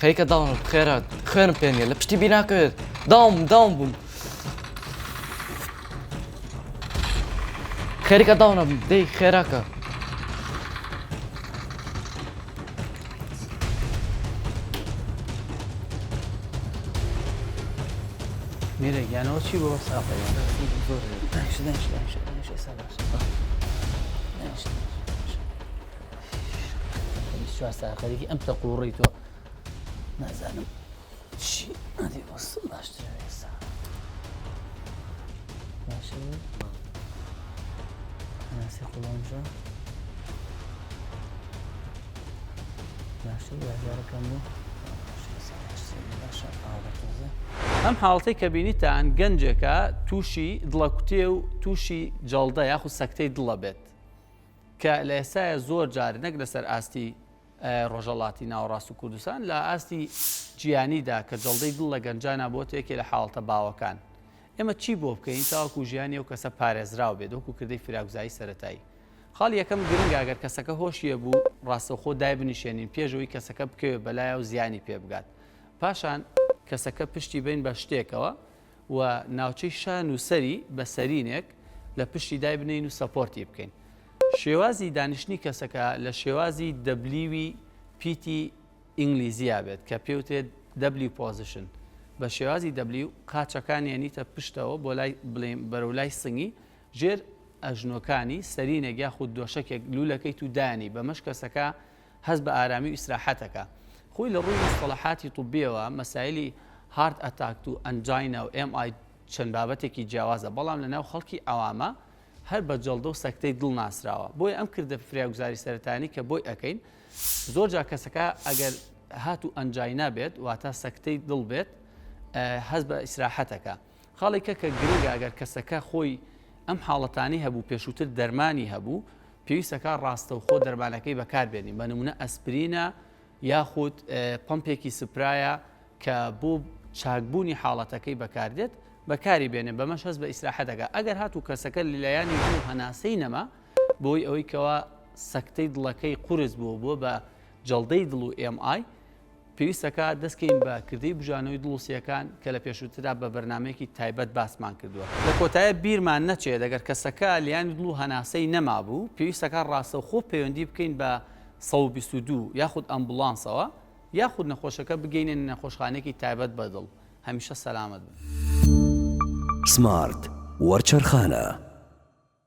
خەریکە داوم خێرە خوێنم پێ نییە لە پشتی بیناکەوێت داوم بووم خێریکە داومە دەی خێراکە میرە گیانەوە چی بۆ ساقەیە خەریکی ئەم تەقوڕی تۆ نازانم چی ئەدی بەسڵ باشترە ئێستا باشە ناسی قوڵامژە باشە بازارەکەم بوو ئەم حاڵەتەی کە بینیتان گەنجێکە تووشی دڵەکوتێ و تووشی جەڵدە یاخود سەکتەی دڵە بێت کە لە ئێستایە زۆر جار نەک لەسەر ئاستی ڕۆژەڵاتی ناوەڕاست و کوردستان لە ئاستی جیانیدا کە جەڵدەی دڵ لە گەنجانە بۆ یەکێ لە حاڵەتە باوەکان ئێمە چی بۆ بکەین تاوەکو ژیانی و کەسە پارێزراو بێت وەکو کردەی فراگوزایی سەرەتایی خاڵ یەکەم گرنگە ئەگەر کەسەکە هۆشیە بوو ڕاستەوخۆ دای بنیشێنین پێشەوەی کەسەکە بکەوێت بەلایە و زیانی پێ بگات پاشان کەسەکە پشتی بین بە شتێکەوە و ناوچەی شان و سەری بە سەرینێک لە پشتی دای بنین و سەپۆرتی بکەین شێوازی دانیشتنی کەسەکە لە شێوازی دەبلیوی پیتی ئینگلیزیە بێت کە پێوتێت دەبلی پۆزیشن بە شێوازی دەبلی و قاچەکان یانیتە پشتەوە بۆ لای بڵێم بەرەولای سنگی ژێر ئەژنۆکانی سەرینێک یاخود دۆشەکێک لولەکەی تو دانی بەمەش کەسەکە هەست بە ئارامی و ئیسراحەتەکە خۆی لە ڕووی مستەڵەحاتی طبیەوە مەسایلی هارت ئەتاک و ئەنجاینە و MI چەند بابەتێکی جیاوازە بەڵام لەناو خەڵکی ئەوامە هەر بە جەڵدە و سەکتەی دڵ ناسراوە بۆی ئەم کردە فراگوزاری سەرەتانی کە بۆی ئەەکەین زۆر جا کەسەکە ئەگەر هات و ئەنجاینا بێت واتە سەکتەی دڵ بێت هەست بە ئیسراحەتەکە خاڵێکە کە گرنگە ئەگەر کەسەکە خۆی ئەم حاڵەتانی هەبوو پێشووتر دەرمانی هەبوو پێویستەکە ڕاستەوخۆ دەرمانەکەی بەکاربێنین بە نمونە ئەسپرینە یاخود پمپێکی سپرایە کە بۆ چاکبوونی حاڵەتەکەی بەکاردێت بەکاری بێنێ بەمەش هەست بە ئیسراحەتەکە ئەگەر هاتوو کەسەکە لەلایانی بوو هەناسەی نەما بۆی ئەوەی کەەوە سەکتەی دڵەکەی قورس بووە بە جەڵدەی دڵ و MI پێویستەکە دەستکەین بە کردەی بژانەوەی دڵوسیەکان کە لە پێشووتردا بە بەرنمەیەکی تایبەت باسمان کردووە لە کۆتایە بیرمان نەچێت دەگەر کەسەکە لیانی دڵ و هەناسەی نەما بوو پێویستەکە ڕاستەوخۆ پەیوەندی بکەین بە 122 یاخود ئەمبولانسەوە یاخود نەخۆشەکە بگەینێن نەخۆشخانەیەکی تایبەت بەدڵ هەمیشە سەلامەت بن سمارت وەرچەرخانە